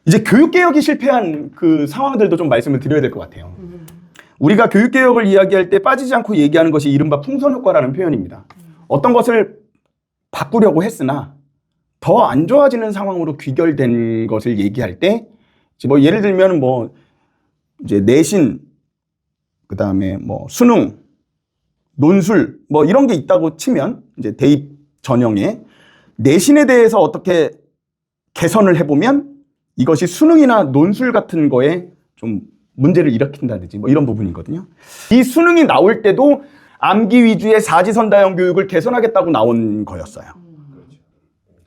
이제 교육개혁이 실패한 그 상황들도 좀 말씀을 드려야 될 것 같아요. 우리가 교육개혁을 이야기할 때 빠지지 않고 얘기하는 것이 이른바 풍선효과라는 표현입니다. 어떤 것을 바꾸려고 했으나 더 안 좋아지는 상황으로 귀결된 것을 얘기할 때, 뭐 예를 들면 뭐 이제 내신, 그 다음에 뭐 수능, 논술 뭐 이런 게 있다고 치면 이제 대입 전형에 내신에 대해서 어떻게 개선을 해보면 이것이 수능이나 논술 같은 거에 좀 문제를 일으킨다든지 뭐 이런 부분이거든요. 이 수능이 나올 때도 암기 위주의 사지선다형 교육을 개선하겠다고 나온 거였어요.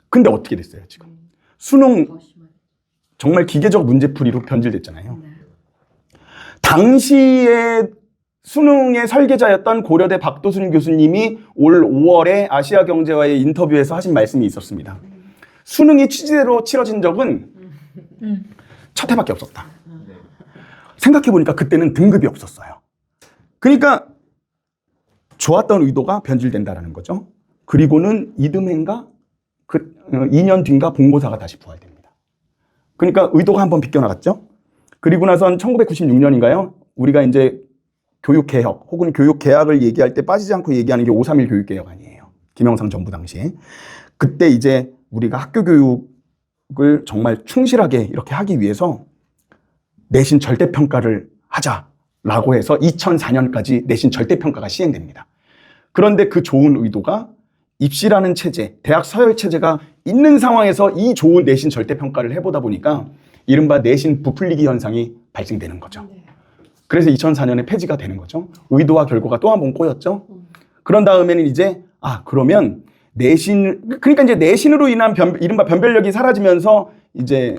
근데 어떻게 됐어요, 지금? 수능 정말 기계적 문제풀이로 변질됐잖아요. 당시에 수능의 설계자였던 고려대 박도순 교수님이 올 5월에 아시아경제와의 인터뷰에서 하신 말씀이 있었습니다. 수능이 취지대로 치러진 적은 첫 해밖에 없었다. 생각해보니까 그때는 등급이 없었어요. 그러니까 좋았던 의도가 변질된다는 거죠. 그리고는 이듬해인가 2년 뒤인가 본고사가 다시 부활됩니다. 그러니까 의도가 한번 비껴나갔죠. 그리고 나선 1996년인가요? 우리가 이제 교육개혁 혹은 교육개혁을 얘기할 때 빠지지 않고 얘기하는 게 5.3일 교육개혁 아니에요. 김영삼 정부 당시에. 그때 이제 우리가 학교 교육을 정말 충실하게 이렇게 하기 위해서 내신 절대평가를 하자라고 해서 2004년까지 내신 절대평가가 시행됩니다. 그런데 그 좋은 의도가 입시라는 체제, 대학 서열 체제가 있는 상황에서 이 좋은 내신 절대평가를 해보다 보니까 이른바 내신 부풀리기 현상이 발생되는 거죠. 그래서 2004년에 폐지가 되는 거죠. 의도와 결과가 또 한 번 꼬였죠. 그런 다음에는 이제 그러면 그러니까 이제 내신으로 인한 이른바 변별력이 사라지면서 이제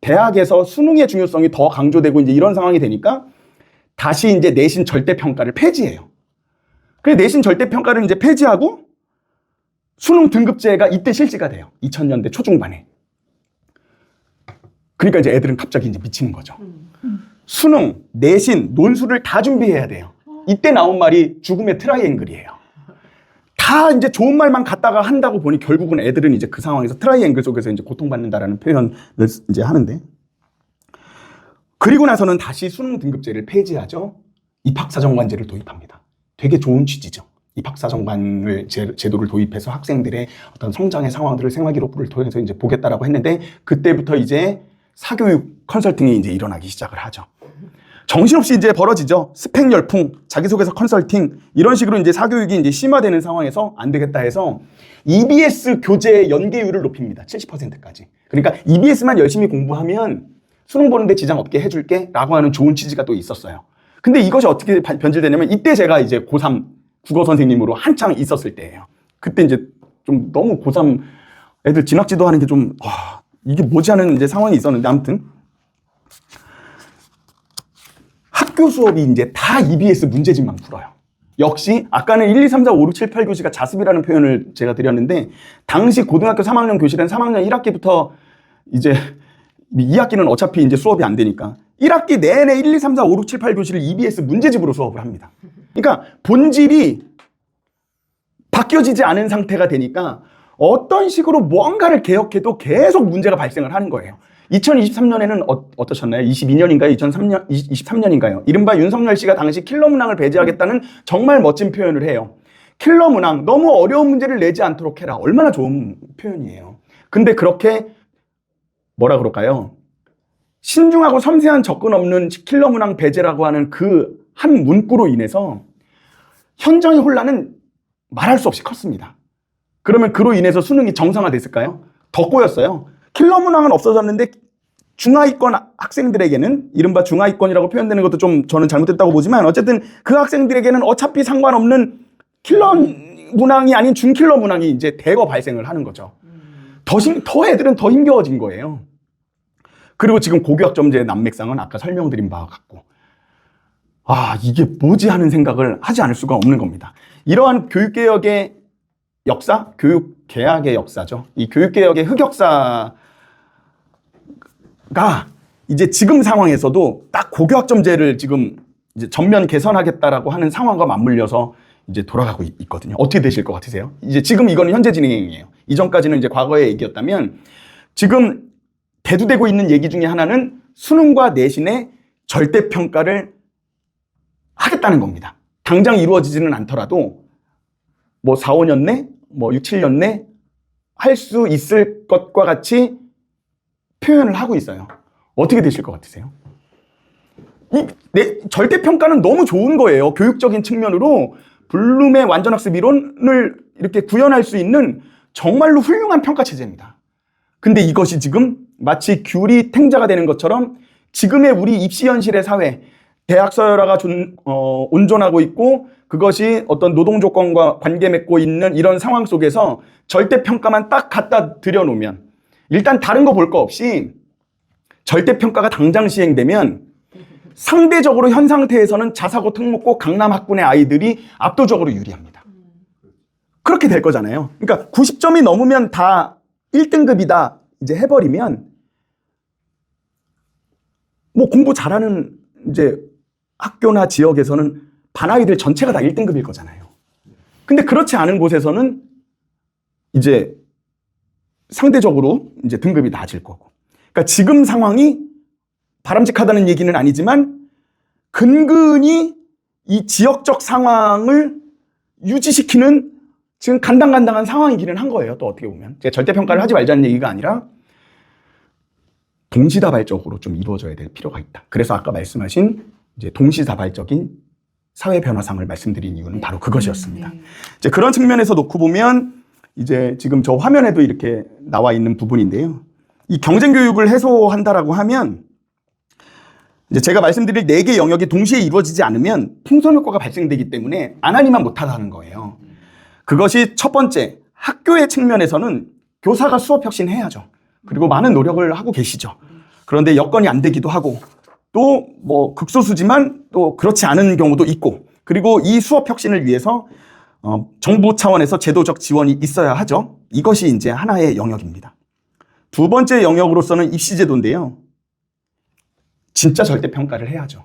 대학에서 수능의 중요성이 더 강조되고 이제 이런 상황이 되니까 다시 이제 내신 절대평가를 폐지해요. 그래서 내신 절대평가를 이제 폐지하고 수능 등급제가 이때 실시가 돼요. 2000년대 초중반에. 그러니까 이제 애들은 갑자기 이제 미치는 거죠. 수능, 내신, 논술을 다 준비해야 돼요. 이때 나온 말이 죽음의 트라이앵글이에요. 다 이제 좋은 말만 갖다가 한다고 보니 결국은 애들은 이제 그 상황에서 트라이앵글 속에서 이제 고통받는다라는 표현을 이제 하는데. 그리고 나서는 다시 수능 등급제를 폐지하죠. 입학사정관제를 도입합니다. 되게 좋은 취지죠. 입학사정관을 제도를 도입해서 학생들의 어떤 성장의 상황들을 생활기록부를 통해서 이제 보겠다라고 했는데 그때부터 이제 사교육 컨설팅이 이제 일어나기 시작을 하죠. 정신없이 이제 벌어지죠. 스펙 열풍, 자기소개서 컨설팅 이런 식으로 이제 사교육이 이제 심화되는 상황에서 안 되겠다 해서 EBS 교재 연계율을 높입니다. 70%까지. 그러니까 EBS만 열심히 공부하면 수능 보는데 지장 없게 해줄게라고 하는 좋은 취지가 또 있었어요. 근데 이것이 어떻게 변질되냐면 이때 제가 이제 고3 국어 선생님으로 한창 있었을 때예요. 그때 이제 좀 너무 고3 애들 진학지도 하는 게 좀 이게 뭐지 하는 이제 상황이 있었는데 아무튼 학교 수업이 이제 다 EBS 문제집만 풀어요. 역시 아까는 1, 2, 3, 4, 5, 6, 7, 8 교시가 자습이라는 표현을 제가 드렸는데 당시 고등학교 3학년 교실은 3학년 1학기부터 이제 2학기는 어차피 이제 수업이 안 되니까 1학기 내내 1, 2, 3, 4, 5, 6, 7, 8 교실을 EBS 문제집으로 수업을 합니다. 그러니까 본질이 바뀌어지지 않은 상태가 되니까 어떤 식으로 뭔가를 개혁해도 계속 문제가 발생을 하는 거예요. 2023년에는 어떠셨나요? 22년인가요? 23년인가요? 이른바 윤석열 씨가 당시 킬러 문항을 배제하겠다는 정말 멋진 표현을 해요. 킬러 문항, 너무 어려운 문제를 내지 않도록 해라. 얼마나 좋은 표현이에요. 근데 그렇게 뭐라 그럴까요? 신중하고 섬세한 접근 없는 킬러 문항 배제라고 하는 그 한 문구로 인해서 현장의 혼란은 말할 수 없이 컸습니다. 그러면 그로 인해서 수능이 정상화됐을까요? 더 꼬였어요. 킬러 문항은 없어졌는데 중하위권 학생들에게는 이른바 중하위권이라고 표현되는 것도 좀 저는 잘못됐다고 보지만 어쨌든 그 학생들에게는 어차피 상관없는 킬러 문항이 아닌 중킬러 문항이 이제 대거 발생을 하는 거죠. 더 애들은 더 힘겨워진 거예요. 그리고 지금 고교학점제의 난맥상은 아까 설명드린 바와 같고 이게 뭐지 하는 생각을 하지 않을 수가 없는 겁니다. 이러한 교육개혁의 역사, 교육개혁의 역사죠. 이 교육개혁의 흑역사가 이제 지금 상황에서도 딱 고교학점제를 지금 이제 전면 개선하겠다라고 하는 상황과 맞물려서 이제 돌아가고 있거든요. 어떻게 되실 것 같으세요? 이제 지금 이거는 현재 진행이에요. 이전까지는 이제 과거의 얘기였다면 지금 대두되고 있는 얘기 중에 하나는 수능과 내신의 절대평가를 하겠다는 겁니다. 당장 이루어지지는 않더라도 뭐 4, 5년 내, 뭐 6, 7년 내 할 수 있을 것과 같이 표현을 하고 있어요. 어떻게 되실 것 같으세요? 절대평가는 너무 좋은 거예요. 교육적인 측면으로 블룸의 완전학습 이론을 이렇게 구현할 수 있는 정말로 훌륭한 평가 체제입니다. 근데 이것이 지금 마치 귤이 탱자가 되는 것처럼 지금의 우리 입시 현실의 사회, 대학 서열화가 온전하고 있고 그것이 어떤 노동 조건과 관계 맺고 있는 이런 상황 속에서 절대평가만 딱 갖다 들여놓으면 일단 다른 거 볼 거 없이 절대평가가 당장 시행되면 상대적으로 현 상태에서는 자사고 특목고 강남 학군의 아이들이 압도적으로 유리합니다. 그렇게 될 거잖아요. 그러니까 90점이 넘으면 다 1등급이다 이제 해버리면 뭐 공부 잘하는 이제 학교나 지역에서는 반 아이들 전체가 다 1등급일 거잖아요. 근데 그렇지 않은 곳에서는 이제 상대적으로 이제 등급이 낮을 거고. 그러니까 지금 상황이 바람직하다는 얘기는 아니지만 근근히 이 지역적 상황을 유지시키는 지금 간당간당한 상황이기는 한 거예요. 또 어떻게 보면. 제가 절대평가를 하지 말자는 얘기가 아니라 동시다발적으로 좀 이루어져야 될 필요가 있다. 그래서 아까 말씀하신 이제 동시다발적인 사회 변화상을 말씀드린 이유는 바로 그것이었습니다. 이제 그런 측면에서 놓고 보면 이제 지금 저 화면에도 이렇게 나와 있는 부분인데요. 이 경쟁교육을 해소한다라고 하면 이제 제가 말씀드릴 4개 영역이 동시에 이루어지지 않으면 풍선 효과가 발생되기 때문에 안 하니만 못하다는 거예요. 그것이 첫 번째, 학교의 측면에서는 교사가 수업 혁신해야죠. 그리고 많은 노력을 하고 계시죠. 그런데 여건이 안 되기도 하고 또 뭐 극소수지만 또 그렇지 않은 경우도 있고 그리고 이 수업 혁신을 위해서 정부 차원에서 제도적 지원이 있어야 하죠. 이것이 이제 하나의 영역입니다. 두 번째 영역으로서는 입시제도인데요. 진짜 절대평가를 해야죠.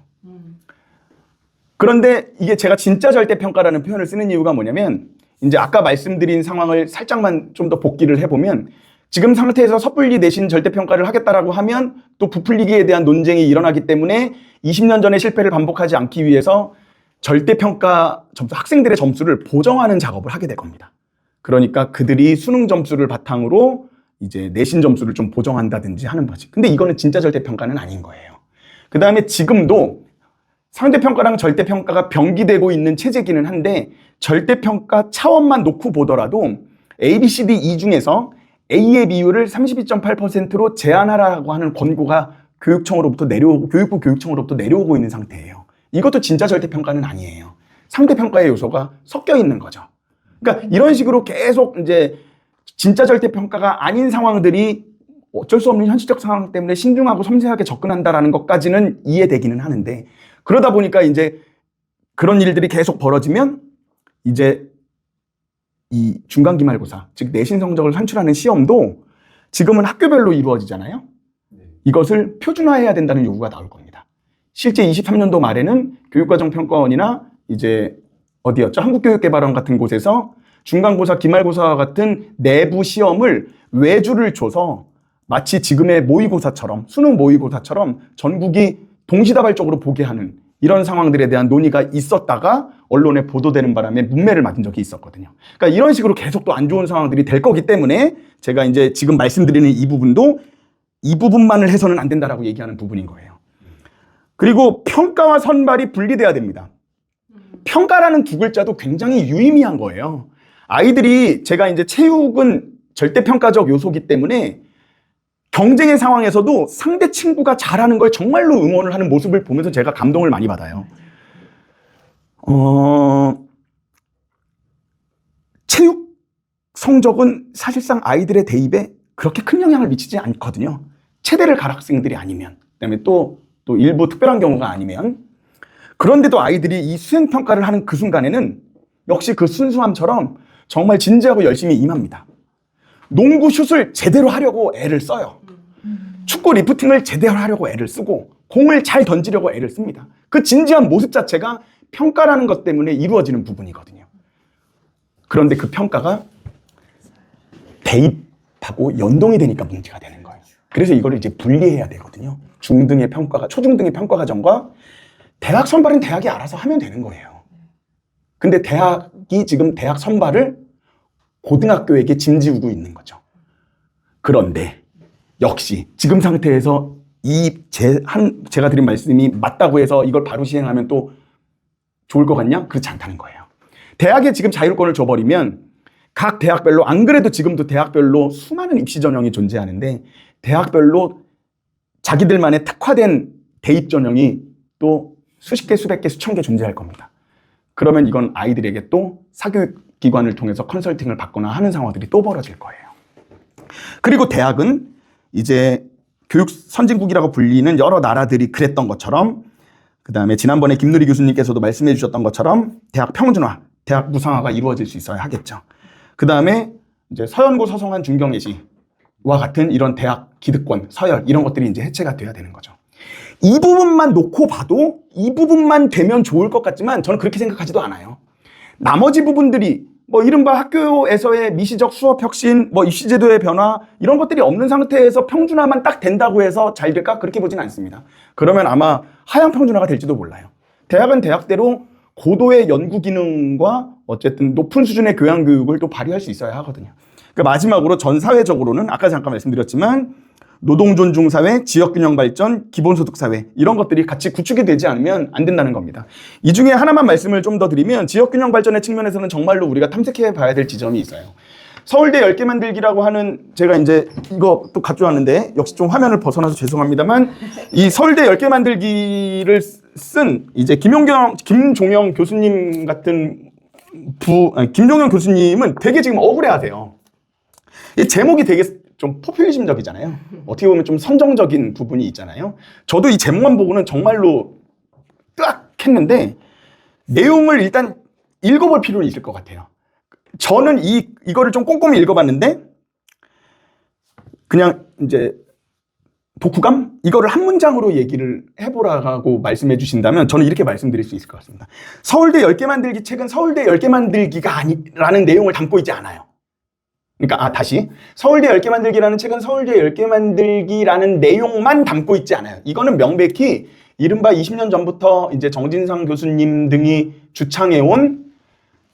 그런데 이게 제가 진짜 절대평가라는 표현을 쓰는 이유가 뭐냐면 이제 아까 말씀드린 상황을 살짝만 좀 더 복기를 해보면 지금 상태에서 섣불리 내신 절대평가를 하겠다라고 하면 또 부풀리기에 대한 논쟁이 일어나기 때문에 20년 전의 실패를 반복하지 않기 위해서 절대평가 점수, 학생들의 점수를 보정하는 작업을 하게 될 겁니다. 그러니까 그들이 수능 점수를 바탕으로 이제 내신 점수를 좀 보정한다든지 하는 거지. 근데 이거는 진짜 절대평가는 아닌 거예요. 그 다음에 지금도 상대평가랑 절대평가가 병기되고 있는 체제기는 한데 절대평가 차원만 놓고 보더라도 A, B, C, D, E 중에서 A의 비율을 32.8%로 제한하라고 하는 권고가 교육청으로부터 내려오고 교육부 교육청으로부터 내려오고 있는 상태예요. 이것도 진짜 절대평가는 아니에요. 상대평가의 요소가 섞여 있는 거죠. 그러니까 이런 식으로 계속 이제 진짜 절대평가가 아닌 상황들이 어쩔 수 없는 현실적 상황 때문에 신중하고 섬세하게 접근한다라는 것까지는 이해되기는 하는데 그러다 보니까 이제 그런 일들이 계속 벌어지면 이제 이 중간기말고사, 즉 내신 성적을 산출하는 시험도 지금은 학교별로 이루어지잖아요. 이것을 표준화해야 된다는 요구가 나올 겁니다. 실제 23년도 말에는 교육과정평가원이나 이제 어디였죠? 한국교육개발원 같은 곳에서 중간고사, 기말고사와 같은 내부 시험을 외주를 줘서 마치 지금의 모의고사처럼, 수능 모의고사처럼 전국이 동시다발적으로 보게 하는 이런 상황들에 대한 논의가 있었다가 언론에 보도되는 바람에 문매를 맞은 적이 있었거든요. 그러니까 이런 식으로 계속 또 안 좋은 상황들이 될 거기 때문에 제가 이제 지금 말씀드리는 이 부분도 이 부분만을 해서는 안 된다라고 얘기하는 부분인 거예요. 그리고 평가와 선발이 분리돼야 됩니다. 평가라는 두 글자도 굉장히 유의미한 거예요. 아이들이 제가 이제 체육은 절대평가적 요소기 때문에 경쟁의 상황에서도 상대 친구가 잘하는 걸 정말로 응원을 하는 모습을 보면서 제가 감동을 많이 받아요. 체육 성적은 사실상 아이들의 대입에 그렇게 큰 영향을 미치지 않거든요. 체대를 갈 학생들이 아니면, 그다음에 또 일부 특별한 경우가 아니면. 그런데도 아이들이 이 수행평가를 하는 그 순간에는 역시 그 순수함처럼 정말 진지하고 열심히 임합니다. 농구 슛을 제대로 하려고 애를 써요. 축구 리프팅을 제대로 하려고 애를 쓰고 공을 잘 던지려고 애를 씁니다. 그 진지한 모습 자체가 평가라는 것 때문에 이루어지는 부분이거든요. 그런데 그 평가가 대입하고 연동이 되니까 문제가 되는 거예요. 그래서 이거를 이제 분리해야 되거든요. 중등의 평가가, 초중등의 평가 과정과 대학 선발은 대학이 알아서 하면 되는 거예요. 근데 대학이 지금 대학 선발을 고등학교에게 짐지우고 있는 거죠. 그런데 역시 지금 상태에서 제가 드린 말씀이 맞다고 해서 이걸 바로 시행하면 또 좋을 것 같냐? 그렇지 않다는 거예요. 대학에 지금 자율권을 줘버리면 각 대학별로, 안 그래도 지금도 대학별로 수많은 입시 전형이 존재하는데 대학별로 자기들만의 특화된 대입 전형이 또 수십 개, 수백 개, 수천 개 존재할 겁니다. 그러면 이건 아이들에게 또 사교육기관을 통해서 컨설팅을 받거나 하는 상황들이 또 벌어질 거예요. 그리고 대학은 이제 교육 선진국이라고 불리는 여러 나라들이 그랬던 것처럼, 그 다음에 지난번에 김누리 교수님께서도 말씀해 주셨던 것처럼 대학 평준화, 대학 무상화가 이루어질 수 있어야 하겠죠. 그 다음에 이제 서연고 서성한 중경예시와 같은 이런 대학 기득권, 서열 이런 것들이 이제 해체가 돼야 되는 거죠. 이 부분만 놓고 봐도 이 부분만 되면 좋을 것 같지만 저는 그렇게 생각하지도 않아요. 나머지 부분들이 뭐 이른바 학교에서의 미시적 수업 혁신, 뭐 입시제도의 변화 이런 것들이 없는 상태에서 평준화만 딱 된다고 해서 잘 될까? 그렇게 보진 않습니다. 그러면 아마 하향 평준화가 될지도 몰라요. 대학은 대학대로 고도의 연구 기능과 어쨌든 높은 수준의 교양 교육을 또 발휘할 수 있어야 하거든요. 그 마지막으로 전 사회적으로는 아까 잠깐 말씀드렸지만 노동 존중 사회, 지역 균형 발전, 기본소득 사회 이런 것들이 같이 구축이 되지 않으면 안 된다는 겁니다. 이 중에 하나만 말씀을 좀 더 드리면 지역 균형 발전의 측면에서는 정말로 우리가 탐색해 봐야 될 지점이 있어요. 서울대 10개 만들기라고 하는, 제가 이제 이거 또 가져왔는데 역시 좀 화면을 벗어나서 죄송합니다만 이 서울대 10개 만들기를 쓴 이제 김종영 교수님 같은 김종영 교수님은 되게 지금 억울해하세요. 이 제목이 되게 좀 포퓰리즘적이잖아요. 어떻게 보면 좀 선정적인 부분이 있잖아요. 저도 이 제목만 보고는 정말로 딱 했는데 내용을 일단 읽어볼 필요는 있을 것 같아요. 저는 이거를 좀 꼼꼼히 읽어봤는데 그냥 이제 독후감? 이거를 한 문장으로 얘기를 해보라고 말씀해 주신다면 저는 이렇게 말씀드릴 수 있을 것 같습니다. 서울대 10개 만들기 책은 서울대 10개 만들기가 아니라는 내용을 담고 있지 않아요. 그러니까 다시 서울대 10개 만들기라는 책은 서울대 10개 만들기라는 내용만 담고 있지 않아요. 이거는 명백히 이른바 20년 전부터 이제 정진상 교수님 등이 주창해온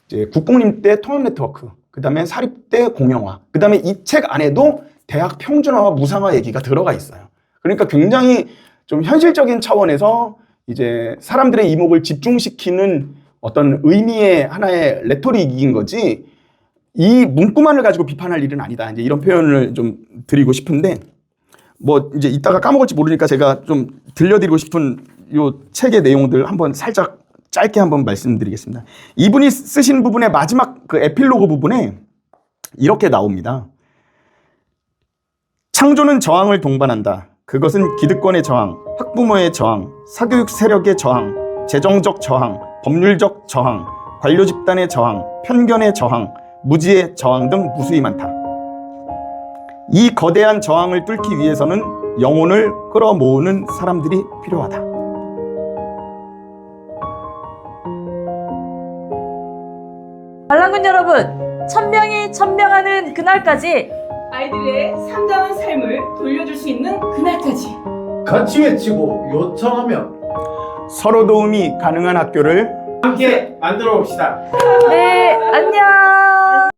이제 국공립대 통합 네트워크, 그 다음에 사립대 공영화, 그 다음에 이 책 안에도 대학 평준화와 무상화 얘기가 들어가 있어요. 그러니까 굉장히 좀 현실적인 차원에서 이제 사람들의 이목을 집중시키는 어떤 의미의 하나의 레토릭인 거지, 이 문구만을 가지고 비판할 일은 아니다. 이제 이런 표현을 좀 드리고 싶은데, 뭐 이제 이따가 까먹을지 모르니까 제가 좀 들려드리고 싶은 요 책의 내용들 한번 살짝 짧게 한번 말씀드리겠습니다. 이분이 쓰신 부분의 마지막 그 에필로그 부분에 이렇게 나옵니다. 창조는 저항을 동반한다. 그것은 기득권의 저항, 학부모의 저항, 사교육 세력의 저항, 재정적 저항, 법률적 저항, 관료 집단의 저항, 편견의 저항, 무지의 저항 등 무수히 많다. 이 거대한 저항을 뚫기 위해서는 영혼을 끌어모으는 사람들이 필요하다. 반란군 여러분, 천명이 천명하는 그날까지 아이들의 상당한 삶을 돌려줄 수 있는 그날까지 같이 외치고 요청하면 서로 도움이 가능한 학교를 함께 만들어 봅시다. 네, 안녕.